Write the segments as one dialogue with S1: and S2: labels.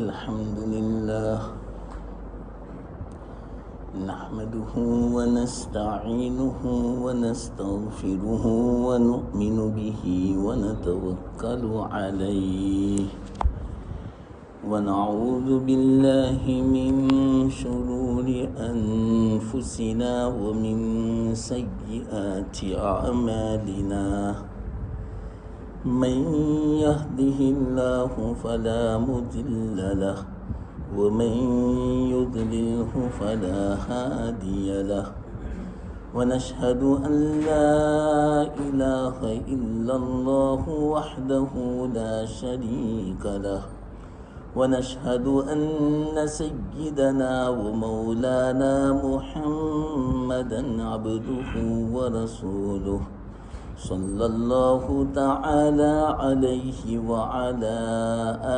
S1: الحمد لله نحمده ونستعينه ونستغفره ونؤمن به ونتوكل عليه ونعوذ بالله من شرور أنفسنا ومن سيئات أعمالنا من يهده الله فلا مضل له ومن يضلله فلا هادي له ونشهد أن لا إله إلا الله وحده لا شريك له ونشهد أن سيدنا ومولانا محمدا عبده ورسوله صلى الله تعالى عليه وعلى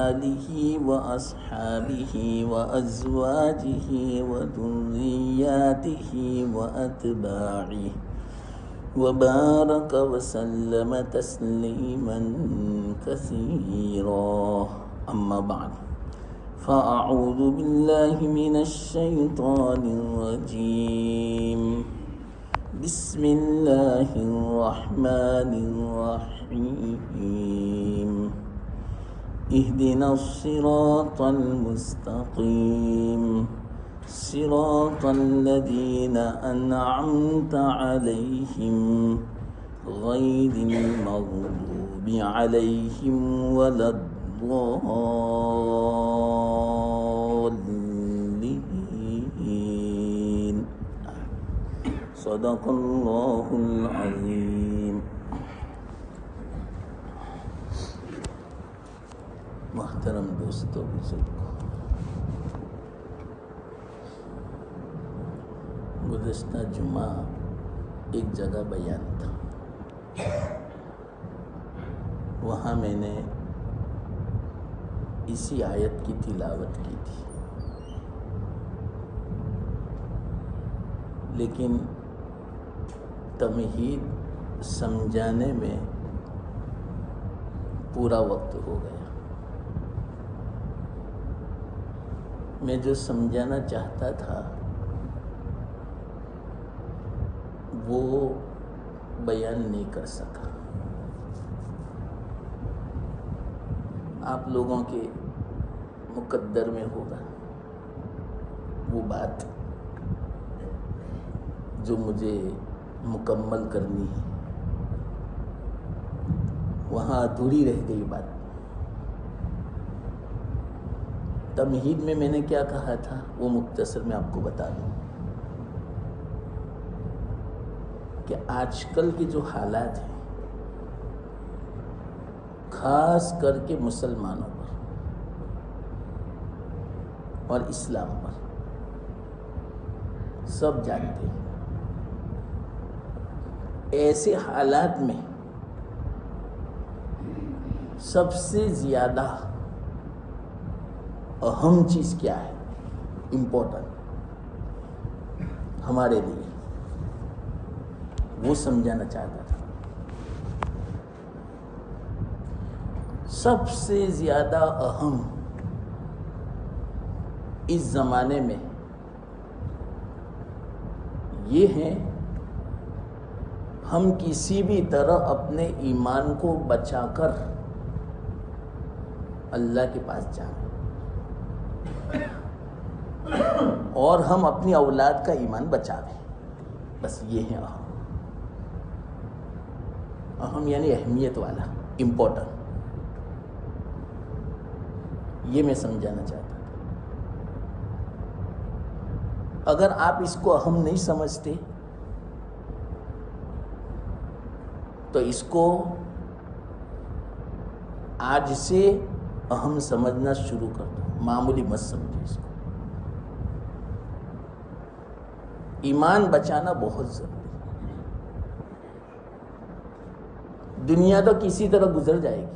S1: آله وأصحابه وأزواجه وذرياته وأتباعه وبارك وسلم تسليما كثيرا أما بعد فأعوذ بالله من الشيطان الرجيم بسم الله الرحمن الرحيم اهدنا الصراط المستقيم صراط الذين أنعمت عليهم غير المغضوب عليهم ولا الضالين صدق اللہ العظیم. محترم دوستو بزرگو، گزشتہ جمعہ ایک جگہ بیان تھا، وہاں میں نے اسی آیت کی تلاوت کی تھی، لیکن تمہید سمجھانے میں پورا وقت ہو گیا. میں جو سمجھانا چاہتا تھا وہ بیان نہیں کر سکا. آپ لوگوں کے مقدر میں ہوگا وہ بات جو مجھے مکمل کرنی ہے، وہاں ادھوری رہ گئی بات. تمہید میں نے کیا کہا تھا وہ مختصر میں آپ کو بتا دوں کہ آج کل کے جو حالات ہیں، خاص کر کے مسلمانوں پر اور اسلام پر، سب جانتے ہیں. ایسے حالات میں سب سے زیادہ اہم چیز کیا ہے، امپورٹنٹ ہمارے لیے، وہ سمجھانا چاہتا تھا. سب سے زیادہ اہم اس زمانے میں یہ ہے ہم کسی بھی طرح اپنے ایمان کو بچا کر اللہ کے پاس جائیں، اور ہم اپنی اولاد کا ایمان بچاویں. بس یہ ہے اہم. اہم یعنی اہمیت والا، امپورٹنٹ. یہ میں سمجھانا چاہتا تھا. اگر آپ اس کو اہم نہیں سمجھتے تو اس کو آج سے اہم سمجھنا شروع کر دو. معمولی مت سمجھو اس کو. ایمان بچانا بہت ضروری ہے. دنیا تو کسی طرح گزر جائے گی،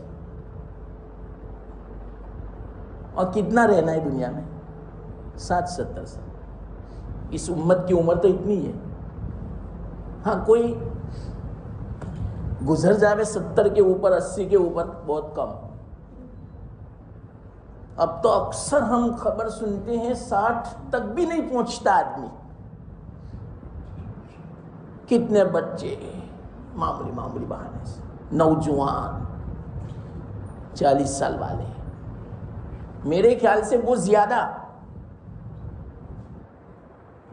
S1: اور کتنا رہنا ہے دنیا میں؟ 60-70 سال. اس امت کی عمر تو اتنی ہے. ہاں کوئی گزر جاوے 70 کے اوپر 80 کے اوپر بہت کم. اب تو اکثر ہم خبر سنتے ہیں 60 تک بھی نہیں پہنچتا آدمی. کتنے بچے معمولی بہانے سے، نوجوان 40 سال والے، میرے خیال سے وہ زیادہ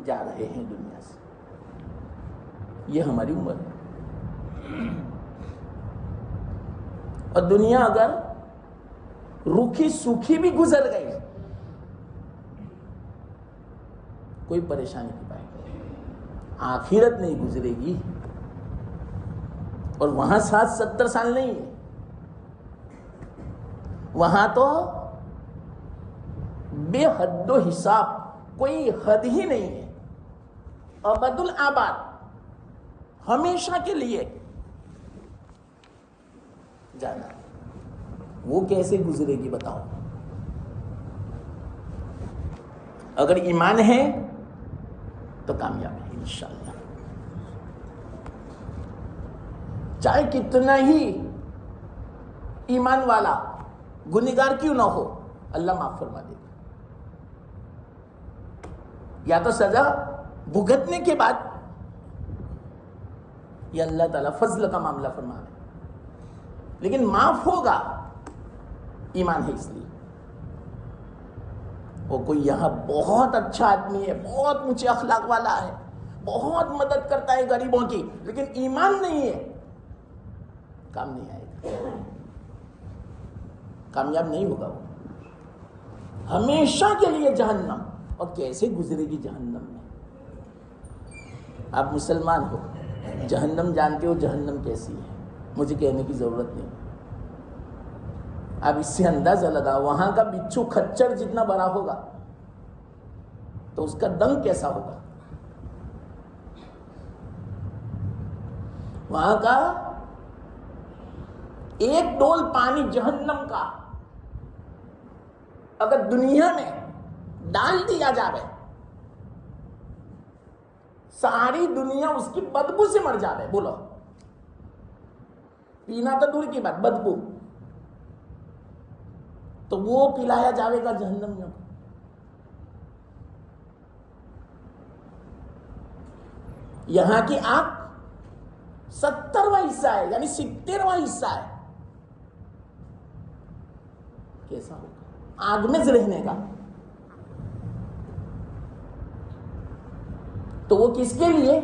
S1: جا رہے ہیں دنیا سے. یہ ہماری عمر ہے. اور دنیا اگر روکھی سوکھی بھی گزر گئی، کوئی پریشانی نہیں پائے گی. آخرت نہیں گزرے گی، اور وہاں 60-70 سال نہیں ہے، وہاں تو بے حد و حساب، کوئی حد ہی نہیں ہے. ابد الآباد، ہمیشہ کے لیے جانا. وہ کیسے گزرے گی بتاؤ؟ اگر ایمان ہے تو کامیاب ہے انشاءاللہ. چاہے کتنا ہی ایمان والا گنہگار کیوں نہ ہو، اللہ معاف فرما دے گا. یا تو سزا بھگتنے کے بعد، یا اللہ تعالیٰ فضل کا معاملہ فرما دے، لیکن معاف ہوگا. ایمان ہے اس لیے. وہ کوئی یہاں بہت اچھا آدمی ہے، بہت اونچے اخلاق والا ہے، بہت مدد کرتا ہے غریبوں کی، لیکن ایمان نہیں ہے، کام نہیں آئے گا، کامیاب نہیں ہوگا. وہ ہمیشہ کے لیے جہنم. اور کیسے گزرے گی جہنم میں؟ آپ مسلمان ہو، جہنم جانتے ہو جہنم کیسی ہے، مجھے کہنے کی ضرورت نہیں. آپ اس سے اندازہ لگا، وہاں کا بچھو کھچر جتنا بڑا ہوگا تو اس کا دنگ کیسا ہوگا. وہاں کا ایک ڈول پانی جہنم کا اگر دنیا میں ڈال دیا جاوے، ساری دنیا اس کی بدبو سے مر جاوے. بولو، پینا تو دور کی بات، بدبو تو وہ پلایا جاوے گا جہنم میں. یہاں کی آگ 70واں حصہ ہے، یعنی 70واں حصہ ہے. کیسا ہوگا آگ میں رہنے کا؟ تو وہ کس کے لیے؟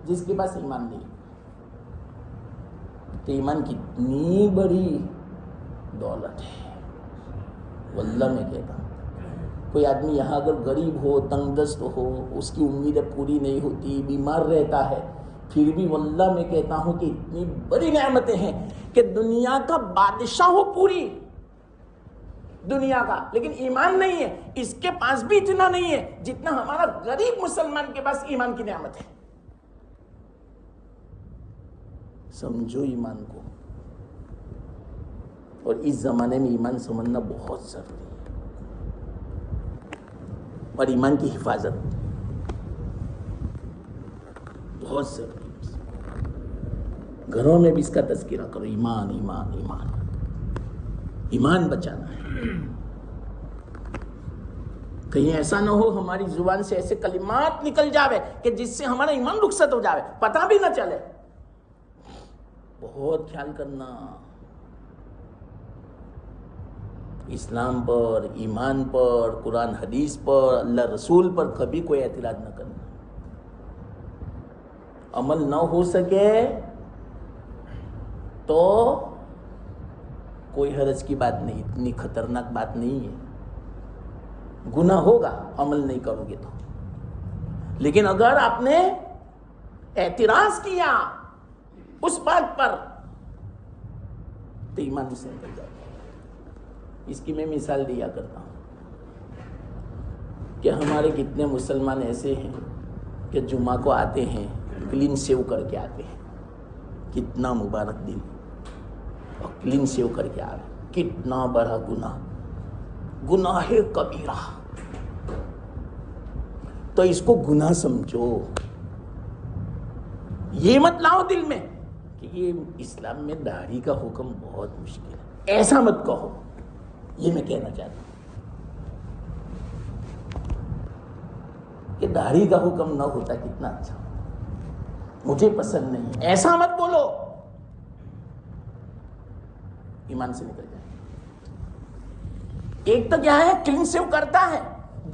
S1: جس کے پاس ایمان نہیں. تو ایمان کتنی بڑی دولت ہے. واللہ میں کہتا ہوں، کوئی آدمی یہاں اگر غریب ہو، تنگ دست ہو، اس کی امیدیں پوری نہیں ہوتی، بیمار رہتا ہے، پھر بھی واللہ میں کہتا ہوں کہ اتنی بڑی نعمتیں ہیں کہ دنیا کا بادشاہ ہو پوری دنیا کا، لیکن ایمان نہیں ہے، اس کے پاس بھی اتنا نہیں ہے جتنا ہمارا غریب مسلمان کے پاس ایمان کی نعمت ہے. سمجھو ایمان کو. اور اس زمانے میں ایمان سمجھنا بہت ضروری ہے، اور ایمان کی حفاظت بہت ضروری ہے. گھروں میں بھی اس کا تذکرہ کرو، ایمان ایمان ایمان. ایمان بچانا ہے. کہیں ایسا نہ ہو ہماری زبان سے ایسے کلمات نکل جاوے کہ جس سے ہمارا ایمان رخصت ہو جاوے، پتہ بھی نہ چلے. بہت خیال کرنا. اسلام پر، ایمان پر، قرآن حدیث پر، اللہ رسول پر کبھی کوئی اعتراض نہ کرنا. عمل نہ ہو سکے تو کوئی حرج کی بات نہیں، اتنی خطرناک بات نہیں ہے. گناہ ہوگا عمل نہیں کرو گے تو، لیکن اگر آپ نے اعتراض کیا اس بات پر تو ایمان سے نکل جائے. اس کی میں مثال دیا کرتا ہوں کہ ہمارے کتنے مسلمان ایسے ہیں کہ جمعہ کو آتے ہیں کلین سیو کر کے آتے ہیں. کتنا مبارک دن، اور کلین سیو کر کے آ رہے. کتنا بڑا گناہ کبیرہ. تو اس کو گناہ سمجھو. یہ مت لاؤ دل میں کہ یہ اسلام میں داڑھی کا حکم بہت مشکل ہے، ایسا مت کہو. یہ میں کہنا چاہتا ہوں. کہ داڑھی کا حکم نہ ہوتا کتنا اچھا، مجھے پسند نہیں، ایسا مت بولو، ایمان سے نکل جائے۔ ایک تو کیا ہے، کلین سیو کرتا ہے،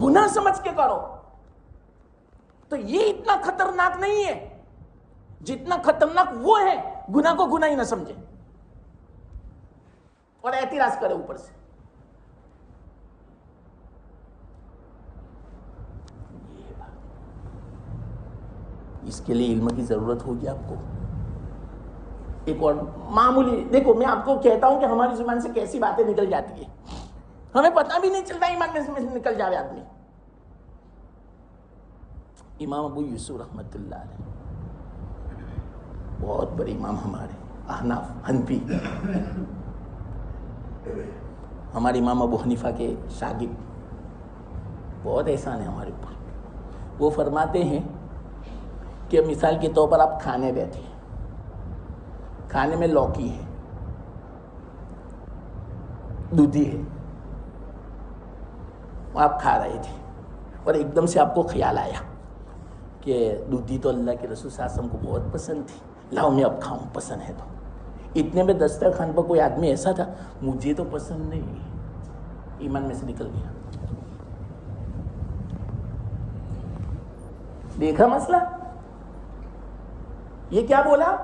S1: گناہ سمجھ کے کرو، تو یہ اتنا خطرناک نہیں ہے جتنا خطرناک وہ ہے گناہ کو گناہ ہی نہ سمجھے اور اعتراض کرے اوپر سے۔ اس کے لیے علم کی ضرورت ہوگی آپ کو۔ ایک اور معمولی دیکھو، میں آپ کو کہتا ہوں کہ ہماری زبان سے کیسی باتیں نکل جاتی ہیں، ہمیں پتہ بھی نہیں چلتا، ایمان میں سے نکل جاوے آدمی۔ امام ابو یوسف رحمۃ اللہ علیہ، بہت بڑے امام ہمارے احناف حنفی، ہمارے امام ابو حنیفہ کے شاگرد، بہت احسان ہے ہمارے اوپر۔ وہ فرماتے ہیں کہ مثال کے طور پر آپ کھانے بیٹھے، کھانے میں لوکی ہے، دودھی ہے، آپ کھا رہے تھے اور ایک دم سے آپ کو خیال آیا کہ دودھی تو اللہ کے رسول صلی اللہ علیہ وسلم کو بہت پسند تھی، لاؤ میں اب کھاؤں، پسند ہے تو۔ اتنے میں دسترخوان پر کوئی آدمی ایسا تھا، مجھے تو پسند نہیں، ایمان میں سے نکل گیا۔ دیکھا مسئلہ؟ یہ کیا بولا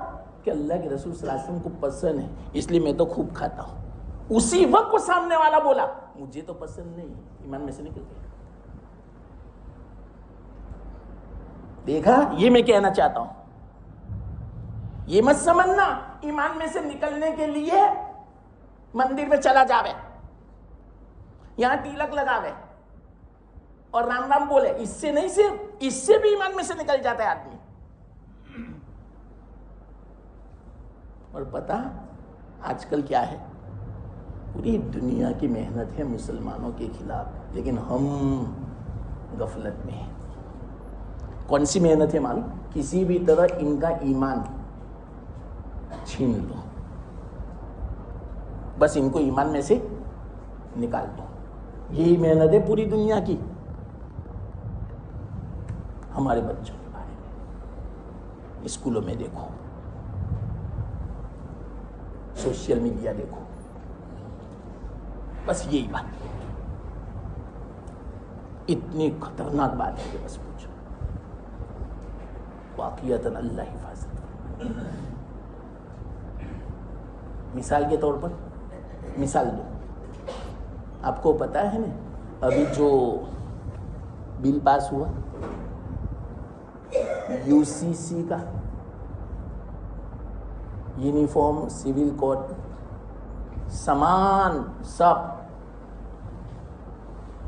S1: کہ اللہ کے رسول صلی اللہ علیہ وسلم کو پسند ہے اس لیے میں تو خوب کھاتا ہوں۔ اسی وقت وہ سامنے والا بولا مجھے تو پسند نہیں، ایمان میں سے نکل گیا۔ دیکھا، یہ میں کہنا چاہتا ہوں، یہ مت سمجھنا ایمان میں سے نکلنے کے لیے مندر میں چلا جاوے، یہاں تیلک لگاوے اور رام رام بولے، اس سے نہیں، صرف اس سے بھی ایمان میں سے نکل جاتا ہے آدمی۔ اور پتہ آج کل کیا ہے، پوری دنیا کی محنت ہے مسلمانوں کے خلاف، لیکن ہم غفلت میں ہیں۔ کون سی محنت ہے معلوم؟ کسی بھی طرح ان کا ایمان چھین لو، بس ان کو ایمان میں سے نکال دو، یہی محنت ہے پوری دنیا کی۔ ہمارے بچوں کے بارے میں اسکولوں میں دیکھو، سوشل میڈیا دیکھو، بس یہی بات، اتنی خطرناک بات ہے کہ بس پوچھو، واقعتاً اللہ حفاظت۔ مثال کے طور پر مثال دو، آپ کو پتا ہے نا ابھی جو بل پاس ہوا UCC کا، یونیفارم سول کوڈ، سامان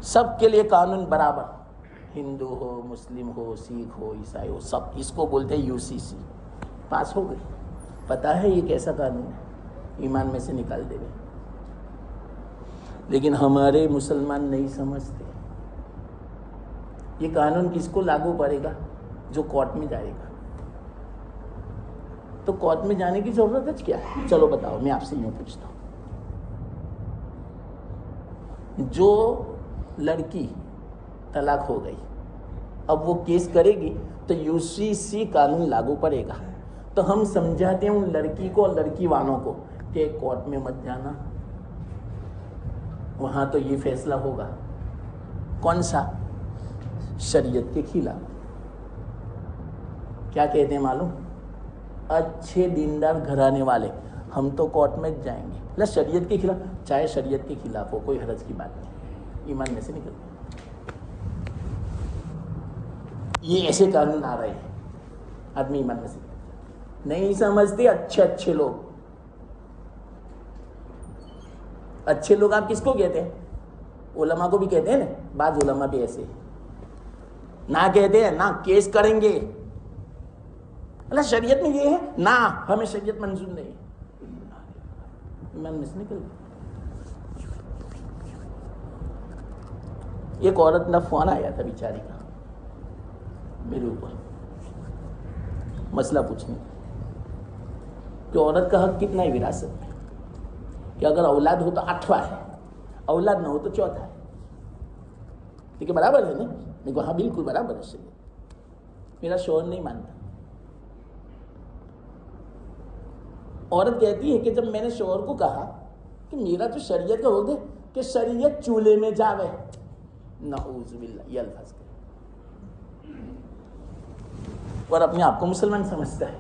S1: سب کے لیے قانون برابر، ہندو ہو، مسلم ہو، سکھ ہو، عیسائی ہو، سب، اس کو بولتے ہیں UCC، پاس ہو گئی۔ پتا ہے یہ کیسا قانون ہے؟ ایمان میں سے نکال دے گا، لیکن ہمارے مسلمان نہیں سمجھتے۔ یہ قانون کس کو لاگو پڑے گا؟ جو کورٹ میں جائے گا۔ تو کورٹ میں جانے کی ضرورت ہے کیا؟ چلو بتاؤ، میں آپ سے یوں پوچھتا ہوں، جو لڑکی طلاق ہو گئی، اب وہ کیس کرے گی تو UCC قانون لاگو پڑے گا، تو ہم سمجھاتے ہیں ان لڑکی کو اور لڑکی والوں کو کہ کورٹ میں مت جانا، وہاں تو یہ فیصلہ ہوگا، کون سا؟ شریعت کے خلاف۔ کیا کہتے ہیں معلوم؟ اچھے دیندار گھرانے والے، ہم تو کورٹ میں جائیں گے، نہ شریعت کے خلاف، چاہے شریعت کے خلاف ہو، کوئی حرج کی بات نہیں، ایمان میں سے نکل گیا۔ یہ ایسے قانون آ رہے ہیں، آدمی ایمان میں سے نہیں سمجھتے۔ اچھے لوگ، اچھے لوگ آپ کس کو کہتے ہیں؟ علماء کو بھی کہتے ہیں نا، بعض علماء بھی ایسے نہ کہتے ہیں، نہ کیس کریں گے، اللہ شریعت میں یہ ہے، نہ ہمیں شریعت منظور نہیں، ایمان میں سے نکل گیا۔ ایک عورت کا فون آیا تھا بیچاری کا میرے اوپر، مسئلہ پوچھنے کہ عورت کا حق کتنا ہے وراثت میں، کہ اگر اولاد ہو تو 8واں ہے، اولاد نہ ہو تو 4تھا ہے، ٹھیک ہے، برابر ہے نا؟ میں کہا ہاں بالکل برابر ہے شریعت. میرا شوہر نہیں مانتا. عورت کہتی ہے کہ جب میں نے شوہر کو کہا کہ میرا تو شریعت کا حکم ہے کہ شریعت چولہے میں جاوے، نعوذ باللہ، یہ الفاظ کہ اور اپنے آپ کو مسلمان سمجھتا ہے.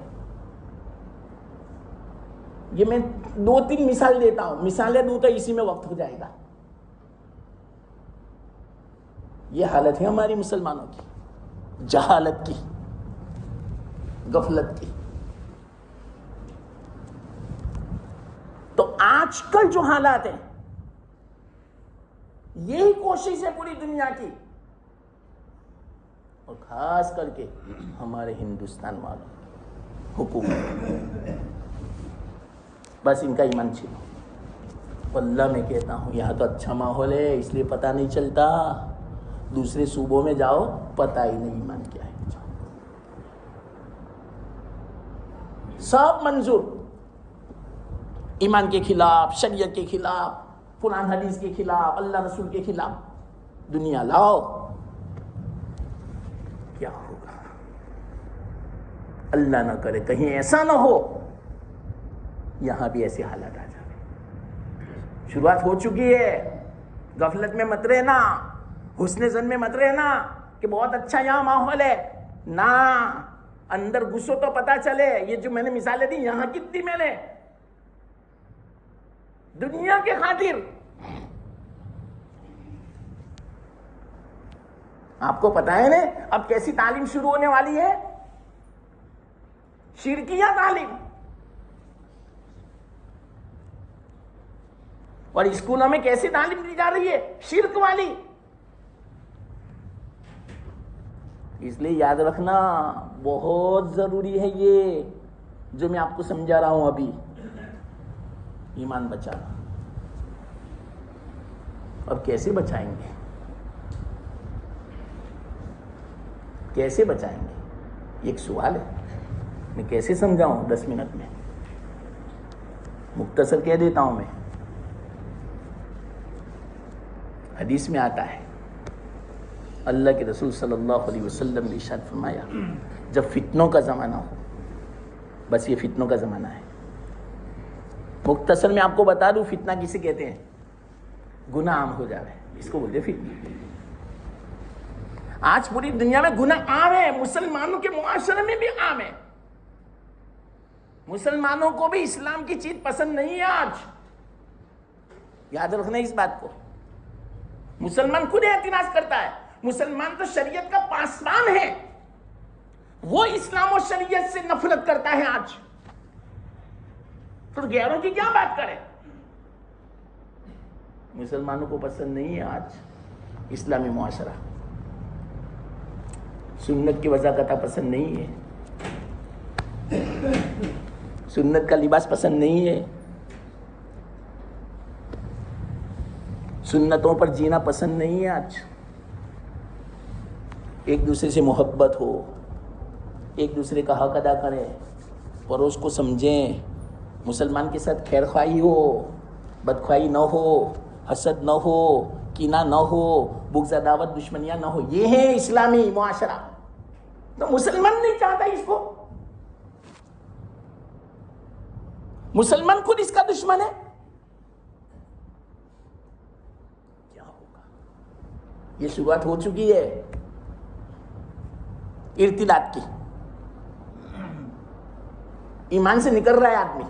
S1: یہ میں 2-3 مثال دیتا ہوں، مثالیں دوں تو اسی میں وقت ہو جائے گا. یہ حالت ہے ہماری مسلمانوں کی، جہالت کی، غفلت کی. تو آج کل جو حالات ہیں، یہی کوشش ہے پوری دنیا کی، اور خاص کر کے ہمارے ہندوستان والوں کی حکومت. بس ان کا ایمان چھینو. واللہ میں کہتا ہوں یہاں تو اچھا ماحول ہے اس لیے پتہ نہیں چلتا، دوسرے صوبوں میں جاؤ پتہ ہی نہیں ایمان کیا ہے. سب منظور، ایمان کے خلاف، شریعت کے خلاف، قرآن حدیث کے خلاف، اللہ رسول کے خلاف. دنیا لاؤ، کیا ہوگا؟ اللہ نہ کرے کہیں ایسا نہ ہو یہاں بھی ایسے حالات آ جائیں. شروعات ہو چکی ہے. غفلت میں مت رہنا، حسن ظن میں مت رہنا کہ بہت اچھا یہاں ماحول ہے. نہ، اندر گھسو تو پتا چلے. یہ جو میں نے مثالیں دی یہاں کتنی میں نے دنیا کے خاطر. آپ کو پتا ہے نا اب کیسی تعلیم شروع ہونے والی ہے؟ شرکیہ تعلیم. اور اسکولوں میں کیسی تعلیم دی جا رہی ہے؟ شرک والی. اس لیے یاد رکھنا بہت ضروری ہے یہ جو میں آپ کو سمجھا رہا ہوں ابھی. ایمان بچانا. اب کیسے بچائیں گے؟ کیسے بچائیں گے؟ ایک سوال ہے. میں کیسے سمجھاؤں 10 منٹ میں؟ مختصر کہہ دیتا ہوں. میں حدیث میں آتا ہے، اللہ کے رسول صلی اللہ علیہ وسلم نے ارشاد فرمایا جب فتنوں کا زمانہ ہو، بس یہ فتنوں کا زمانہ ہے. مختصر میں آپ کو بتا دوں فتنہ کسے کہتے ہیں؟ گناہ عام ہو جاوے اس کو بولتے فتنہ. آج پوری دنیا میں گناہ عام ہے، مسلمانوں کے معاشرے میں بھی عام ہے. مسلمانوں کو بھی اسلام کی چیز پسند نہیں ہے آج. یاد رکھنا اس بات کو. مسلمان خود اعتراض کرتا ہے. مسلمان تو شریعت کا پاسبان ہے، وہ اسلام و شریعت سے نفرت کرتا ہے آج. تو غیروں کی کیا بات کرے؟ مسلمانوں کو پسند نہیں ہے آج اسلامی معاشرہ. سنت کی وضاحت پسند نہیں ہے، سنت کا لباس پسند نہیں ہے، سنتوں پر جینا پسند نہیں ہے آج. ایک دوسرے سے محبت ہو، ایک دوسرے کا حق ادا کریں، پڑوس کو سمجھیں، مسلمان کے ساتھ خیر خواہی ہو، بدخواہی نہ ہو، حسد نہ ہو، کینہ نہ ہو، بغض عداوت دشمنیاں نہ ہو. یہ ہے اسلامی معاشرہ. تو مسلمان نہیں چاہتا اس کو. مسلمان خود اس کا دشمن ہے. کیا ہوگا؟ یہ شروعات ہو چکی ہے ارتداد کی. ایمان سے نکل رہا ہے آدمی.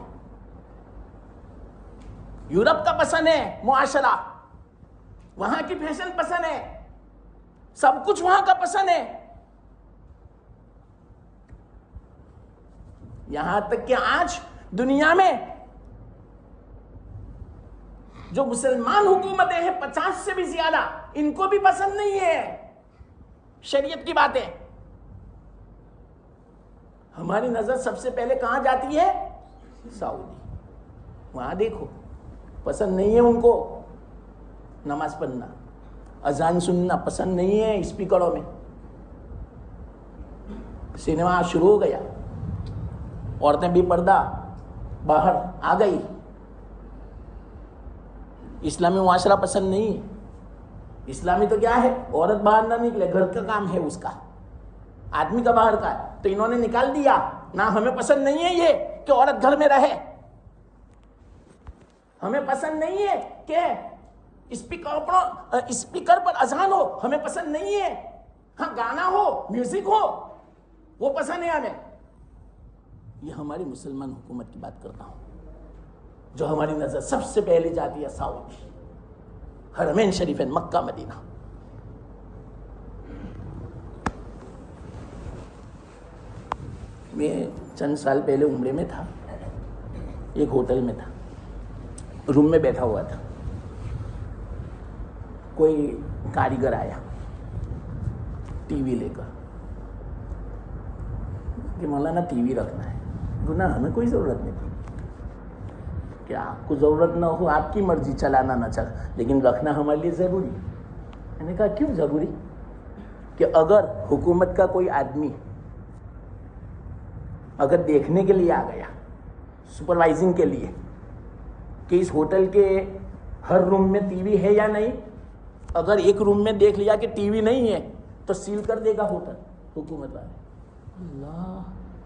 S1: یورپ کا پسند ہے معاشرہ، وہاں کی فیشن پسند ہے، سب کچھ وہاں کا پسند ہے. یہاں تک کہ آج دنیا میں جو مسلمان حکومتیں ہیں 50 سے بھی زیادہ، ان کو بھی پسند نہیں ہے شریعت کی باتیں. ہماری نظر سب سے پہلے کہاں جاتی ہے؟ سعودی. وہاں دیکھو پسند نہیں ہے ان کو نماز پڑھنا، اذان سننا پسند نہیں ہے اسپیکروں میں. سنیما شروع ہو گیا، عورتیں بھی پردہ باہر آ گئی. اسلامی معاشرہ پسند نہیں ہے. اسلامی تو کیا ہے؟ عورت باہر نہ نکلے، گھر کا کام ہے اس کا، آدمی کا باہر کا ہے، تو انہوں نے نکال دیا نہ، ہمیں پسند نہیں ہے یہ کہ عورت گھر میں رہے، ہمیں پسند نہیں ہے کہ اسپیکر پر اذان ہو، ہمیں پسند نہیں ہے، ہاں گانا ہو، میوزک ہو، وہ پسند ہے ہمیں۔ یہ ہماری مسلمان حکومت کی بات کرتا ہوں، جو ہماری نظر سب سے پہلے جاتی ہے سعودی، حرمین شریفین، مکہ مدینہ۔ میں چند سال پہلے عمرے میں تھا، ایک ہوٹل میں تھا، روم میں بیٹھا ہوا تھا، کوئی کاریگر آیا ٹی وی لے کر کہ مولانا ٹی وی رکھنا ہے۔ گنا ہمیں کوئی ضرورت نہیں تھی، کہ آپ کو ضرورت نہ ہو، آپ کی مرضی، چلانا نہ چلا، لیکن رکھنا ہمارے لیے ضروری۔ میں نے کہا کیوں ضروری؟ کہ اگر حکومت کا کوئی آدمی اگر دیکھنے کے لیے آ گیا، سپروائزنگ کے لیے، کہ اس ہوٹل کے ہر روم میں ٹی وی ہے یا نہیں، اگر ایک روم میں دیکھ لیا کہ ٹی وی نہیں ہے تو سیل کر دے گا ہوٹل حکومت والے۔ اللہ،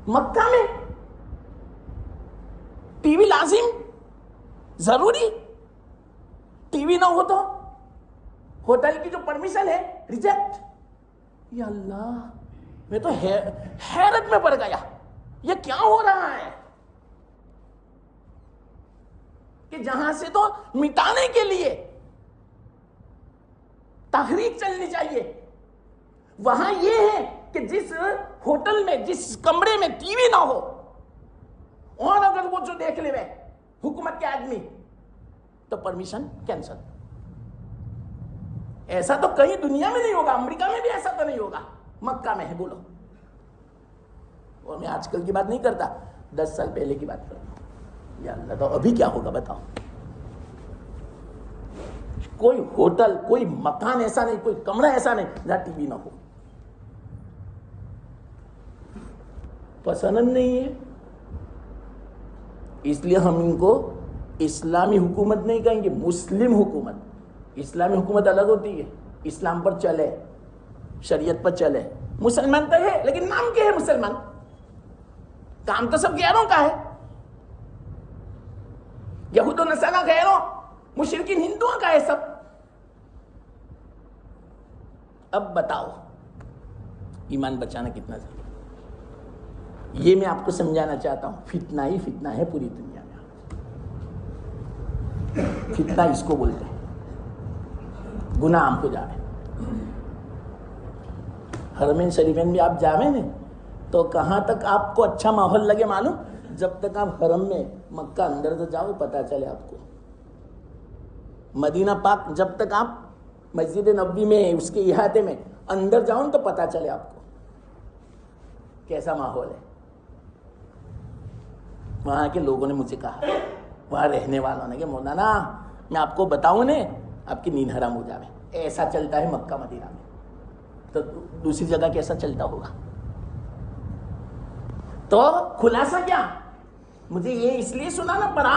S1: مکہ میں ٹی وی لازم، ضروری؟ ٹی وی نہ ہو تو ہوٹل کی جو پرمیشن ہے ریجیکٹ۔ یا اللہ، میں تو حیرت میں پڑ گیا، یہ کیا ہو رہا ہے کہ جہاں سے تو مٹانے کے لیے تحریک چلنی چاہیے، وہاں یہ ہے کہ جس ہوٹل میں، جس کمرے میں ٹی وی نہ ہو، اور اگر وہ جو دیکھ لے حکومت کے آدمی، تو پرمیشن کینسل۔ ایسا تو کہیں دنیا میں نہیں ہوگا، امریکہ میں بھی ایسا تو نہیں ہوگا، مکہ میں ہے، بولو۔ اور میں آج کل کی بات نہیں کرتا، 10 سال پہلے کی بات کرتا ہوں۔ یا اللہ، تو ابھی کیا ہوگا بتاؤ؟ کوئی ہوٹل، کوئی مکان ایسا نہیں، کوئی کمرہ ایسا نہیں جہاں ٹی وی نہ ہو۔ پسند نہیں ہے، اس لیے ہم ان کو اسلامی حکومت نہیں کہیں گے، مسلم حکومت۔ اسلامی حکومت الگ ہوتی ہے، اسلام پر چلے، شریعت پر چلے۔ مسلمان تو ہے لیکن نام کیا ہے مسلمان؟ کام تو سب غیروں کا ہے، یہود و نصارہ غیروں، مشرکین ہندوؤں کا ہے سب۔ اب بتاؤ ایمان بچانا کتنا ضروری؟ یہ میں آپ کو سمجھانا چاہتا ہوں، فتنہ ہی فتنہ ہے پوری دنیا میں۔ فتنہ اس کو بولتے ہیں، گناہ ہم کو جاوے۔ حرمین شریفین بھی آپ جاوے نا تو کہاں تک آپ کو اچھا ماحول لگے معلوم؟ جب تک آپ حرم میں، مکہ اندر تو جاؤ، پتا چلے آپ کو۔ مدینہ پاک جب تک آپ مسجد نبوی میں، اس کے احاطے میں اندر جاؤ تو پتا چلے آپ کو کیسا ماحول ہے۔ وہاں کے لوگوں نے مجھے کہا، وہاں رہنے والوں نے، کہ مولانا میں آپ کو بتاؤں نے، آپ کی نیند حرام ہو جاوے، ایسا چلتا ہے مکہ مدینہ میں، تو دوسری جگہ کیسا چلتا ہوگا؟ تو خلاصہ کیا؟ مجھے یہ اس لیے سنانا پڑا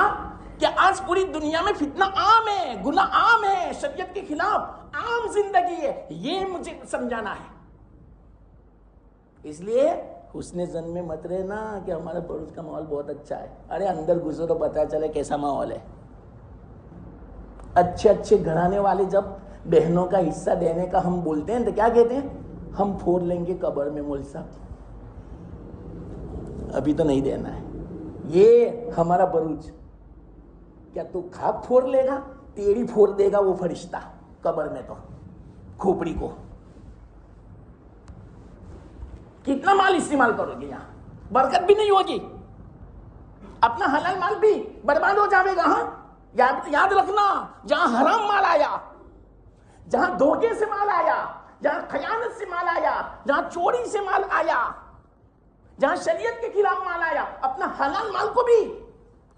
S1: کہ آج پوری دنیا میں فتنہ عام ہے، گناہ عام ہے، شریعت کے خلاف عام زندگی ہے، یہ مجھے سمجھانا ہے۔ اس لیے حسن زن میں مت رہنا کہ ہمارا پڑوس کا ماحول بہت اچھا ہے۔ ارے اندر گزرو، پتا چلے کیسا ماحول ہے۔ اچھے اچھے گھرانے والے جب بہنوں کا حصہ دینے کا ہم بولتے ہیں تو کیا کہتے ہیں؟ ہم پھوڑ لیں گے قبر میں مول صاحب، ابھی تو نہیں دینا ہے۔ یہ ہمارا بروج، کیا تو کھاپ پھوڑ لے گا؟ تیری پھوڑ دے گا وہ فرشتہ قبر میں، تو کھوپڑی کو کتنا مال استعمال کرو گے، یہاں برکت بھی نہیں ہوگی، اپنا حلال مال بھی برباد ہو جاوے گا۔ ہاں یاد رکھنا، جہاں حرام مال آیا، جہاں دھوکے سے مال آیا، جہاں خیانت سے مال آیا، جہاں چوری سے مال آیا، جہاں شریعت کے خلاف مال آیا، اپنا حلال مال کو بھی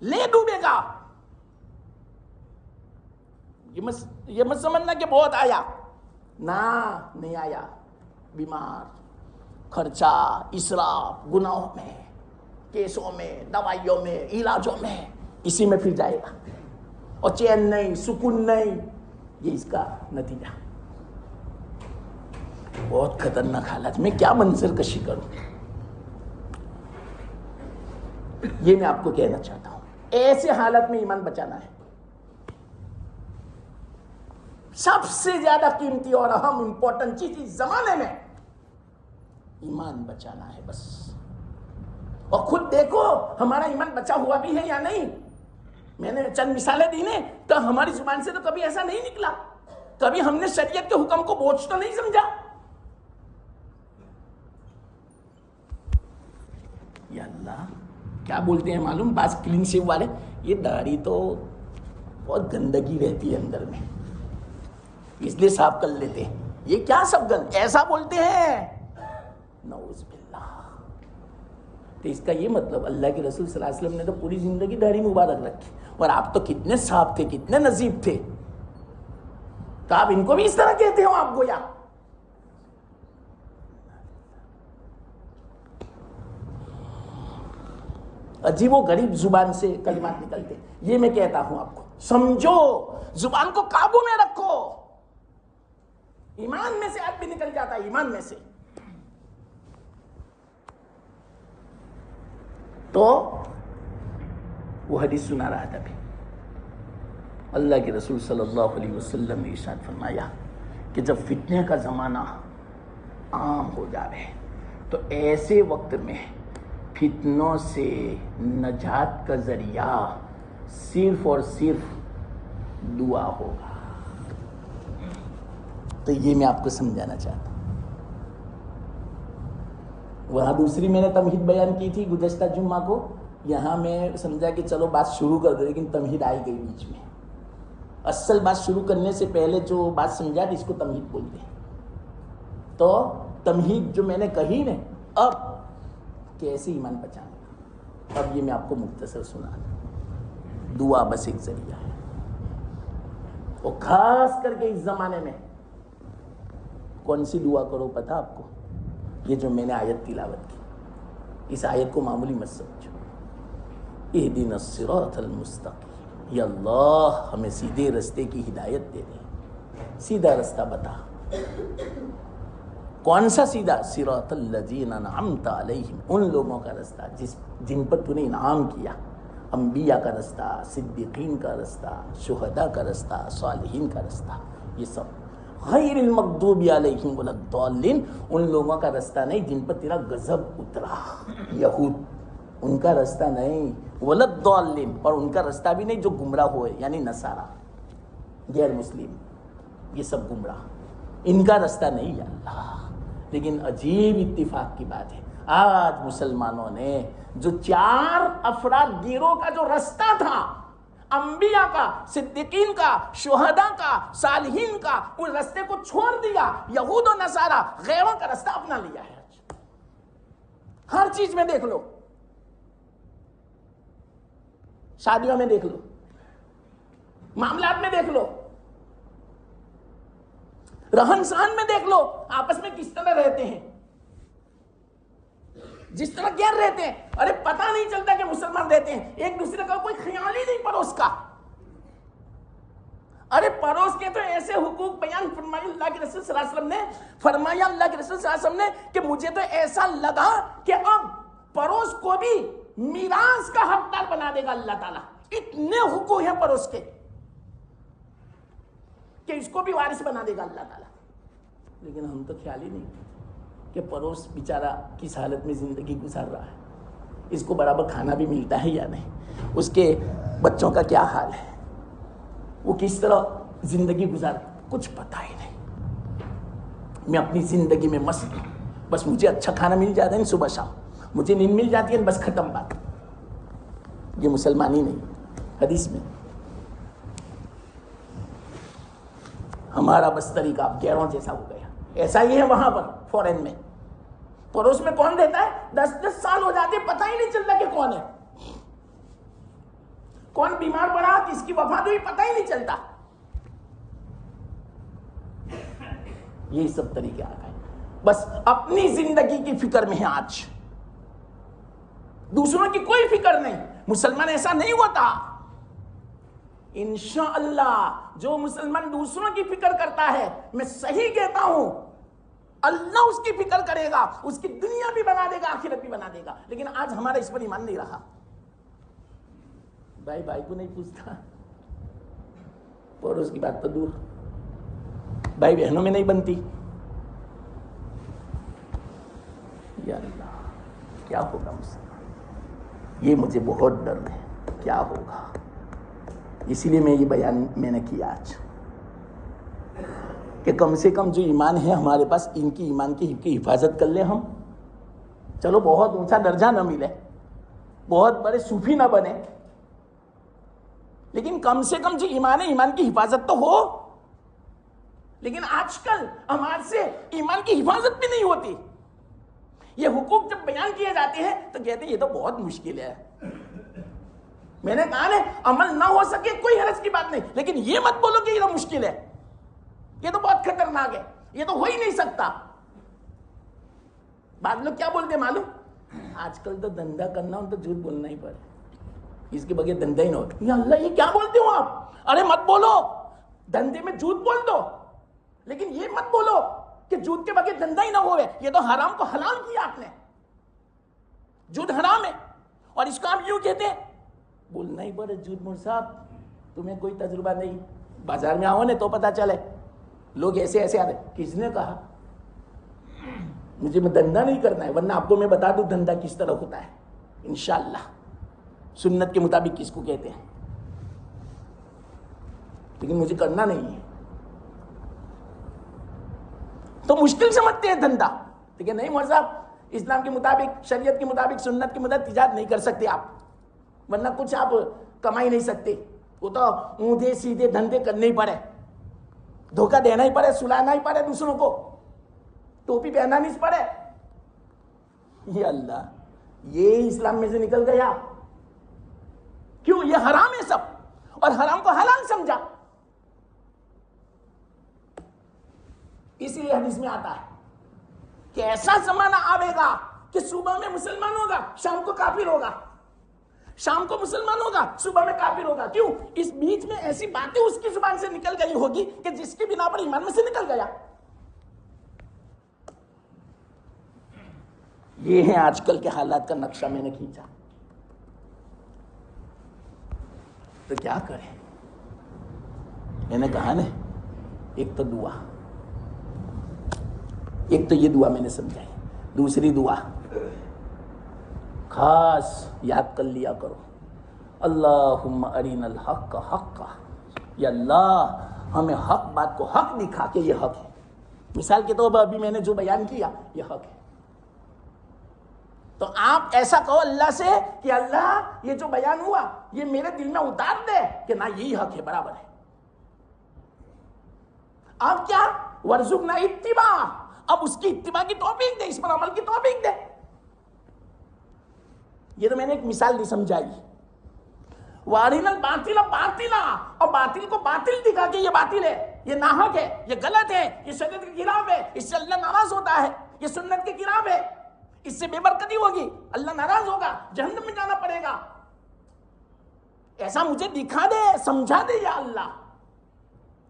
S1: لے ڈوبے گا۔ یہ مت سمجھنا کہ بہت آیا، نہ نہیں آیا، بیمار، خرچہ، اسراف، گناہوں میں، کیسوں میں، دوائیوں میں، علاجوں میں، اسی میں پھر جائے گا، اور چین نہیں، سکون نہیں، یہ اس کا نتیجہ۔ بہت خطرناک حالت میں کیا منظر کشی کروں. یہ میں آپ کو کہنا چاہتا ہوں, ایسے حالت میں ایمان بچانا ہے. سب سے زیادہ قیمتی اور اہم امپورٹنٹ چیز اس زمانے میں ایمان بچانا ہے بس. اور خود دیکھو ہمارا ایمان بچا ہوا بھی ہے یا نہیں. میں نے چند مثالیں دی نے, تو ہماری زبان سے تو کبھی ایسا نہیں نکلا, کبھی ہم نے شریعت کے حکم کو بوجھ تو نہیں سمجھا. یا اللہ, کیا بولتے ہیں معلوم, بعض کلین شیو والے, یہ داڑھی تو بہت گندگی رہتی ہے اندر میں, اس لیے صاف کر لیتے ہیں. یہ کیا سب گند, ایسا بولتے ہیں, نعوذ باللہ. تو اس کا یہ مطلب اللہ کے رسول صلی اللہ علیہ وسلم نے تو پوری زندگی داڑھی مبارک رکھی, اور آپ تو کتنے صاف تھے, کتنے نصیب تھے, تو آپ ان کو بھی اس طرح کہتے ہو آپ گویا. عجیب و غریب زبان سے کلمات نکلتے. یہ میں کہتا ہوں آپ کو, سمجھو, زبان کو قابو میں رکھو. ایمان میں سے آدمی نکل جاتا ہے, ایمان میں سے. تو وہ حدیث سنا رہا تھا بھی, اللہ کے رسول صلی اللہ علیہ وسلم نے ارشاد فرمایا کہ جب فتنے کا زمانہ عام ہو جاوے تو ایسے وقت میں فتنوں سے نجات کا ذریعہ صرف اور صرف دعا ہوگا. تو یہ میں آپ کو سمجھانا چاہتا ہوں. وہاں دوسری میں نے تمہید بیان کی تھی گزشتہ جمعہ کو, یہاں میں سمجھا کہ چلو بات شروع کر دے, لیکن تمہید آئی گئی بیچ میں. اصل بات شروع کرنے سے پہلے جو بات سمجھا تھی اس کو تمہید بولتے ہیں. تو تمہید جو میں نے کہی نا, اب کیسے ایمان بچانا, اب یہ میں آپ کو مختصر سنا. دعا بس ایک ذریعہ ہے, اور خاص کر کے اس زمانے میں کون سی دعا کرو پتہ آپ کو؟ یہ جو میں نے آیت تلاوت کی, اس آیت کو معمولی مت سمجھو. اہدنا الصراط المستقیم, یا اللہ ہمیں سیدھے رستے کی ہدایت دے دے, سیدھا رستہ بتا. کون سا سیدھا؟ صراط الذین انعمت علیہم, ان لوگوں کا رستہ جن پر تو نے انعام کیا. انبیاء کا رستہ, صدیقین کا رستہ, شہداء کا رستہ, صالحین کا رستہ, یہ سب. غیر المغضوب علیہم ولا الضالین, ان لوگوں کا رستہ نہیں جن پر تیرا غضب اترا, یہود, ان کا رستہ نہیں. ولا الضالین, اور ان کا رستہ بھی نہیں جو گمراہ ہوئے, یعنی نصارا, غیر مسلم, یہ سب گمراہ, ان کا رستہ نہیں یا اللہ. لیکن عجیب اتفاق کی بات ہے, آج مسلمانوں نے جو 4 افراد گیروں کا جو رستہ تھا, انبیاء کا, صدیقین کا, شہداء کا, صالحین کا, اس رستے کو چھوڑ دیا. یہود و نصارا, غیروں کا رستہ اپنا لیا ہے. ہر چیز میں دیکھ لو, شادیوں میں دیکھ لو, معاملات میں دیکھ لو, رہن سہن میں دیکھ لو, آپس میں کس طرح رہتے ہیں, جس طرح غیر رہتے ہیں. ارے پتہ نہیں چلتا کہ مسلمان رہتے ہیں, ایک دوسرے کا کوئی خیال ہی نہیں پڑوس کا. ارے پڑوس کے تو ایسے حقوق بیان فرمائے اللہ کے رسول صلی اللہ علیہ وسلم نے, فرمایا اللہ کے رسول صلی اللہ علیہ وسلم نے کہ مجھے تو ایسا لگا کہ اب پڑوس کو بھی میراث کا حقدار بنا دے گا اللہ تعالیٰ. اتنے حقوق ہیں پڑوس کے کہ اس کو بھی وارث بنا دے گا اللہ تعالیٰ. لیکن ہم تو خیال ہی نہیں کہ پڑوس بیچارہ کس حالت میں زندگی گزار رہا ہے, اس کو برابر کھانا بھی ملتا ہے یا نہیں, اس کے بچوں کا کیا حال ہے, وہ کس طرح زندگی گزار, کچھ پتہ ہی نہیں. میں اپنی زندگی میں مست ہوں, بس مجھے اچھا کھانا مل جاتا ہے صبح شام, مجھے نیند مل جاتی ہے, بس ختم بات. یہ مسلمان ہی نہیں. حدیث میں ہمارا بس طریقہ اب غیروں جیسا ہو گیا. ایسا ہی ہے وہاں پر فورن میں, پڑوس میں کون رہتا ہے, 10 سال ہو جاتے پتہ ہی نہیں چلتا کہ کون ہے, کون بیمار پڑا, کس کی وفات ہوئی, پتہ ہی نہیں چلتا. یہ سب طریقے آ گئے, بس اپنی زندگی کی فکر میں ہے آج, دوسروں کی کوئی فکر نہیں. مسلمان ایسا نہیں ہوتا. انشاءاللہ جو مسلمان دوسروں کی فکر کرتا ہے, میں صحیح کہتا ہوں, اللہ اس کی فکر کرے گا، اس کی دنیا بھی بنا دے گا، آخرت بھی بنا دے گا. لیکن آج ہمارا اس پر ایمان نہیں رہا. بھائی بھائی کو نہیں پوچھتا، اور اس کی بات تو دور، بھائی بہنوں میں نہیں بنتی. یا اللہ کیا ہوگا مجھ سے، یہ مجھے بہت ڈر ہے کیا ہوگا. اسی لیے میں یہ بیان میں نے کیا آج کہ کم سے کم جو ایمان ہے ہمارے پاس، ان کی ایمان کی حفاظت کر لیں ہم. چلو بہت اونچا درجہ نہ ملے، بہت بڑے صوفی نہ بنے، لیکن کم سے کم جو ایمان ہے ایمان کی حفاظت تو ہو. لیکن آج کل ہمارے سے ایمان کی حفاظت بھی نہیں ہوتی. یہ حقوق جب بیان کیے جاتے ہیں تو کہتے ہیں یہ تو بہت مشکل ہے. میں نے کہا نا عمل نہ ہو سکے کوئی حرج کی بات نہیں، لیکن یہ مت بولو کہ یہ تو مشکل ہے، یہ تو بہت خطرناک ہے، یہ تو ہو ہی نہیں سکتا. بعض لوگ کیا بولتے ہیں معلوم؟ آج کل تو دھندا کرنا ہو تو جھوٹ بولنا ہی پڑے، اس کے بغیر دھندا ہی نہ ہو. یا اللہ یہ کیا بولتے ہو آپ؟ ارے مت بولو، دھندے میں جھوٹ بول دو، لیکن یہ مت بولو کہ جھوٹ کے بغیر دھندا ہی نہ ہوئے. یہ تو حرام کو حلال کیا آپ نے، جھوٹ حرام ہے اور اس کو آپ یوں کہتے ہیں بولنا ہی پڑے جھوٹ. مول صاحب تمہیں کوئی تجربہ نہیں، بازار میں آؤ نا تو پتا چلے. لوگ ایسے ایسے آتے، کس نے کہا؟ مجھے دھندا نہیں کرنا ہے، ورنہ آپ کو میں بتا دوں دھندا کس طرح ہوتا ہے انشاءاللہ، سنت کے مطابق کس کو کہتے ہیں. لیکن مجھے کرنا نہیں ہے تو مشکل سمجھتے ہیں دھندا. لیکن نہیں مول صاحب اسلام کے مطابق، شریعت کے مطابق، سنت کے مطابق تجارت نہیں کر سکتے آپ، ورنہ کچھ آپ کما ہی نہیں سکتے. وہ تو اونھے سیدھے دھندے کرنے ہی پڑے، دھوکہ دینا ہی پڑے، سلانا ہی پڑے دوسروں کو، ٹوپی پہننا نہیں پڑے. یہ اللہ یہ اسلام میں سے نکل گیا. کیوں؟ یہ حرام ہے سب، اور حرام کو حلال سمجھا. اسی لیے حدیث میں آتا ہے کہ ایسا زمانہ آئے گا کہ صبح میں مسلمان ہوگا شام کو کافر ہوگا، شام کو مسلمان ہوگا صبح میں کافر ہوگا. کیوں؟ اس بیچ میں ایسی باتیں اس کی زبان سے نکل گئی ہوگی کہ جس کی بنا پر ایمان میں سے نکل گیا. یہ ہے آج کل کے حالات کا نقشہ میں نے کھینچا. تو کیا کریں؟ میں نے کہا نا ایک تو دعا، ایک تو یہ دعا میں نے سمجھائی. دوسری دعا خاص یاد کر لیا کرو، اللہم ارنا الحق حقا. یا اللہ ہمیں حق بات کو حق دکھا کہ یہ حق ہے. مثال کے طور پر ابھی میں نے جو بیان کیا یہ حق ہے، تو آپ ایسا کہو اللہ سے کہ اللہ یہ جو بیان ہوا یہ میرے دل میں اتار دے کہ نہ یہی حق ہے، برابر ہے. آپ کیا ورزقنا اتباع، اب اس کی اتباع کی توفیق دے، اس پر عمل کی توفیق دے. یہ تو میں نے ایک مثال نہیں سمجھائی. وارنا الباطل باطلا، اور باطل کو باطل دکھا کہ یہ باطل ہے، یہ ناحق ہے، یہ غلط ہے، یہ شریعت کے خلاف ہے، اس سے اللہ ناراض ہوتا ہے، یہ سنت کے خلاف ہے، اس سے بے برکتی ہوگی، اللہ ناراض ہوگا، جہنم میں جانا پڑے گا. ایسا مجھے دکھا دے، سمجھا دے یا اللہ.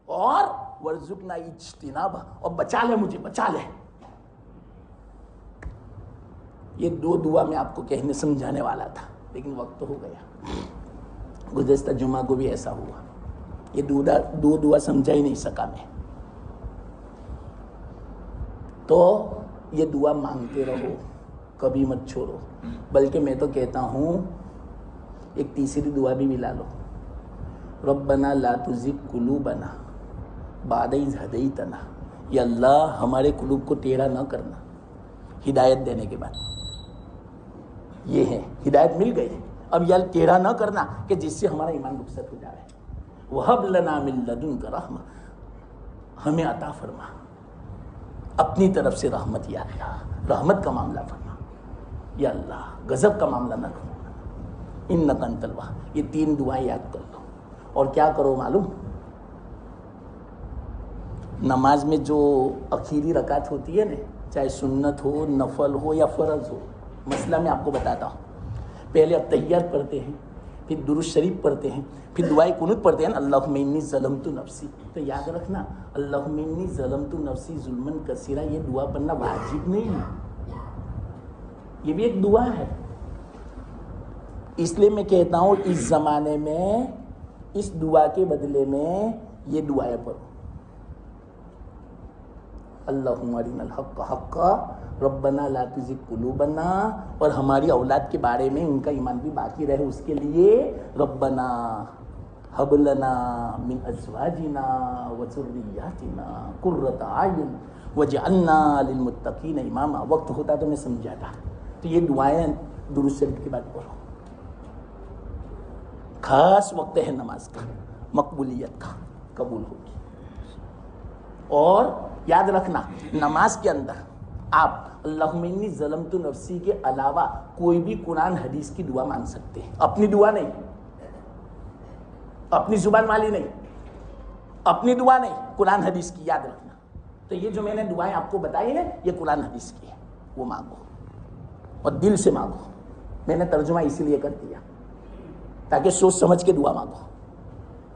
S1: اور ورزقنا اجتنابہ، اور بچا لے مجھے، بچا لے. یہ دو دعا میں آپ کو کہنے سمجھانے والا تھا، لیکن وقت تو ہو گیا. گزشتہ جمعہ کو بھی ایسا ہوا، یہ دو دعا سمجھا ہی نہیں سکا میں. تو یہ دعا مانگتے رہو، کبھی مت چھوڑو. بلکہ میں تو کہتا ہوں ایک تیسری دعا بھی ملا لو، ربنا لا تزغ قلوبنا بعد اذ ہدیتنا. یا اللہ ہمارے قلوب کو ٹیڑھا نہ کرنا ہدایت دینے کے بعد. یہ ہے ہدایت مل گئی، اب یہ ٹیڑھا نہ کرنا کہ جس سے ہمارا ایمان رخصت ہو جائے. وَهَبْ لَنَا مِن لَدُنْكَ رَحْمَةً، ہمیں عطا فرما اپنی طرف سے رحمت. یا اللہ رحمت کا معاملہ فرما، یا اللہ غضب کا معاملہ نہ کرو. اِنَّكَ أَنْتَ الْوَهَّابُ. یہ تین دعائیں یاد کر لو. اور کیا کرو معلوم؟ نماز میں جو اخیری رکعت ہوتی ہے نا، چاہے سنت ہو، نفل ہو یا فرض ہو، مسئلہ میں آپ کو بتاتا ہوں. پہلے اب تحیات پڑھتے ہیں، پھر درود شریف پڑھتے ہیں، پھر دعائے قنوت پڑھتے ہیں اللہم انی ظلمت نفسی. تو یاد رکھنا اللہم انی ظلمت نفسی ظلمن کثیرا، یہ دعا پڑھنا واجب نہیں ہے، یہ بھی ایک دعا ہے. اس لیے میں کہتا ہوں اس زمانے میں اس دعا کے بدلے میں یہ دعائیں پڑھو. اللہم ارنا الحق حقا ربنا لا تزغ قلوبنا، اور ہماری اولاد کے بارے میں ان کا ایمان بھی باقی رہے اس کے لیے ربنا ہب لنا من ازواجنا وذریاتنا قرۃ اعین وجعلنا للمتقین اماما. وقت ہوتا تو میں سمجھاتا. تو یہ دعائیں درود شریف کے بعد پڑھو. خاص وقت ہے نماز کا، مقبولیت کا، قبول ہوگی. اور یاد رکھنا نماز کے اندر آپ اللہم انی ظلمت نفسی کے علاوہ کوئی بھی قرآن حدیث کی دعا مانگ سکتے ہیں. اپنی دعا نہیں، اپنی زبان والی نہیں، اپنی دعا نہیں، قرآن حدیث کی. یاد رکھنا. تو یہ جو میں نے دعائیں آپ کو بتائی ہیں یہ قرآن حدیث کی ہے، وہ مانگو اور دل سے مانگو. میں نے ترجمہ اسی لیے کر دیا تاکہ سوچ سمجھ کے دعا مانگو.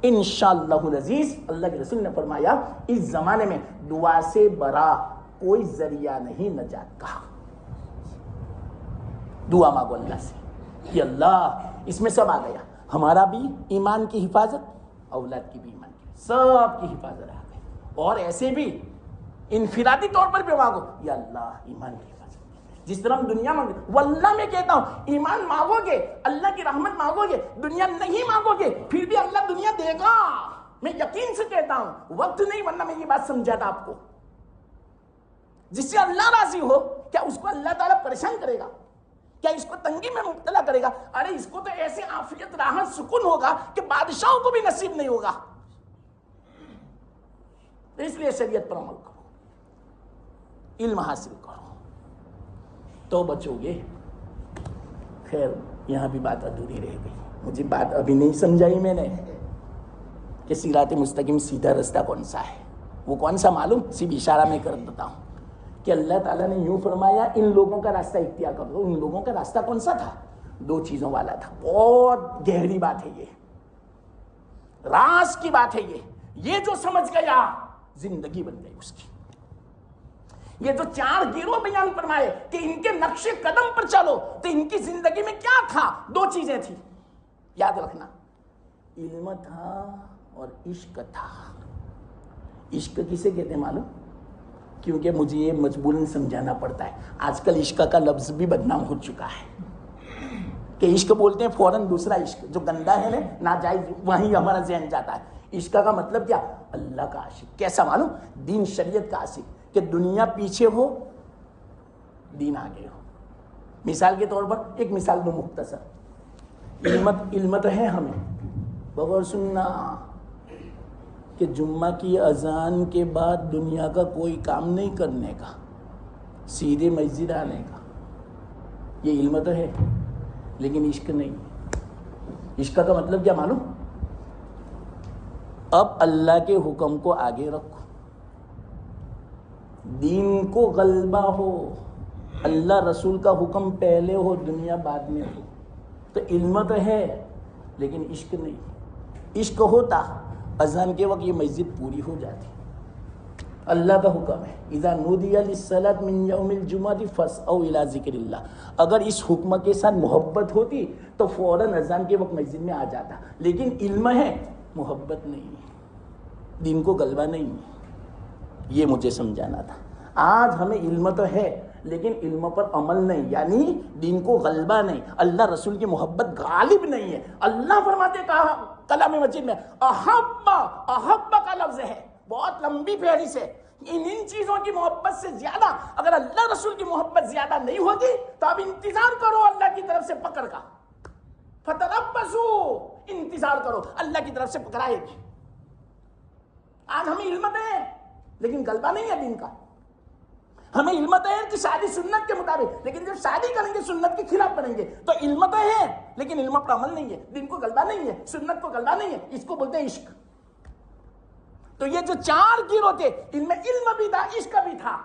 S1: انشاءاللہ العزیز اللہ کے رسول نے فرمایا اس زمانے میں دعا سے بڑا کوئی ذریعہ نہیں نجات کا. دعا مانگو اللہ سے کہ اللہ اس میں سب آ گیا، ہمارا بھی ایمان کی حفاظت، اولاد کی بھی ایمان کی، سب کی حفاظت آ گئی. اور ایسے بھی انفرادی طور پر بھی مانگو یا اللہ ایمان کی حفاظت. جس طرح ہم دنیا مانگے، واللہ میں کہتا ہوں ایمان مانگو گے، اللہ کی رحمت مانگو گے، دنیا نہیں مانگو گے پھر بھی اللہ دنیا دے گا. میں یقین سے کہتا ہوں، وقت نہیں ورنہ میں یہ بات سمجھاتا آپ کو. جس سے اللہ راضی ہو کیا اس کو اللہ تعالیٰ پریشان کرے گا؟ کیا اس کو تنگی میں مبتلا کرے گا؟ ارے اس کو تو ایسے عافیت راحت سکون ہوگا کہ بادشاہوں کو بھی نصیب نہیں ہوگا. اس لیے شریعت پر عمل کرو، علم حاصل کرو تو بچو گے. خیر یہاں بھی بات ادھوری رہ گئی. مجھے بات ابھی نہیں سمجھائی میں نے کہ صراط مستقیم سیدھا رستہ کون سا ہے. وہ کون سا معلوم؟ صرف اشارہ میں کر دیتا ہوں کہ اللہ تعالیٰ نے یوں فرمایا ان لوگوں کا راستہ اختیار کر دو. ان لوگوں کا راستہ کون سا تھا؟ 2 چیزوں والا تھا. بہت گہری بات ہے یہ، راز کی بات ہے یہ جو سمجھ گیا زندگی بن گئی اس کی. یہ جو 4 گروہ بیان فرمائے کہ ان کے نقش قدم پر چلو تو ان کی زندگی میں کیا تھا؟ 2 چیزیں تھی. یاد رکھنا علم تھا اور عشق تھا. عشق کسے کہتے ہیں معلوم؟ کیونکہ مجھے یہ مجبوراً سمجھانا پڑتا ہے. آج کل عشق کا لفظ بھی بدنام ہو چکا ہے کہ عشق بولتے ہیں فوراً دوسرا عشق جو گندا ہے نا ناجائز، وہیں ہمارا ذہن جاتا ہے. عشق کا مطلب کیا؟ اللہ کا عاشق. کیسا معلوم؟ دین شریعت کا عاشق، کہ دنیا پیچھے ہو دین آگے ہو. مثال کے طور پر ایک مثال دو مختصر. علم تو ہے ہمیں، بغیر سننا کہ جمعہ کی اذان کے بعد دنیا کا کوئی کام نہیں کرنے کا، سیدھے مسجد آنے کا. یہ علم تو ہے لیکن عشق نہیں. عشق کا مطلب کیا معلوم؟ اب اللہ کے حکم کو آگے رکھو، دین کو غلبہ ہو، اللہ رسول کا حکم پہلے ہو دنیا بعد میں ہو. تو علم تو ہے لیکن عشق نہیں. عشق ہوتا اذان کے وقت یہ مسجد پوری ہو جاتی. اللہ کا حکم ہے اذا نودی للصلاۃ من یوم الجمعۃ فاسعوا الی ذکر اللہ. اگر اس حکم کے ساتھ محبت ہوتی تو فوراً اذان کے وقت مسجد میں آ جاتا. لیکن علم ہے محبت نہیں، دین کو غلبہ نہیں. یہ مجھے سمجھانا تھا. آج ہمیں علم تو ہے لیکن علم پر عمل نہیں، یعنی دین کو غلبہ نہیں، اللہ رسول کی محبت غالب نہیں ہے. اللہ فرماتے کہا کلام مجید میں احب کا لفظ ہے، بہت لمبی فہرست ہے. ان چیزوں کی محبت سے زیادہ اگر اللہ رسول کی محبت زیادہ نہیں ہوتی تو اب انتظار کرو اللہ کی طرف سے پکڑ کا. فتربصوا، انتظار کرو اللہ کی طرف سے پکڑائے گی. آج ہمیں علم ہے لیکن غلبہ نہیں ہے دین کا. ہمیں علم ہے کہ شادی سنت کے مطابق، لیکن جب شادی کریں گے سنت کے خلاف کریں گے. تو علم تو ہے لیکن علم پر عمل نہیں ہے، دین کو غلبہ نہیں ہے، سنت کو غلبہ نہیں ہے. اس کو بولتے ہیں عشق. تو یہ جو 4 گروہ تھے ان میں علم بھی تھا عشق بھی تھا.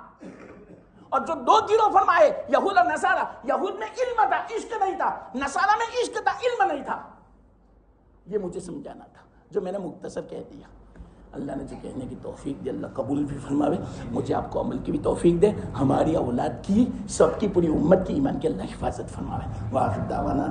S1: اور جو 2 گروہ فرمائے یہود اور نصارہ، یہود میں علم تھا عشق نہیں تھا، نصارہ میں عشق تھا علم نہیں تھا. یہ مجھے سمجھانا تھا، جو میں نے مختصر کہہ دیا۔ اللہ نے جو کہنے کی توفیق دے، اللہ قبول بھی فرماوے، مجھے آپ کو عمل کی بھی توفیق دے، ہماری اولاد کی، سب کی، پوری امت کی ایمان کی اللہ حفاظت فرماوے۔ وآخر دعوانا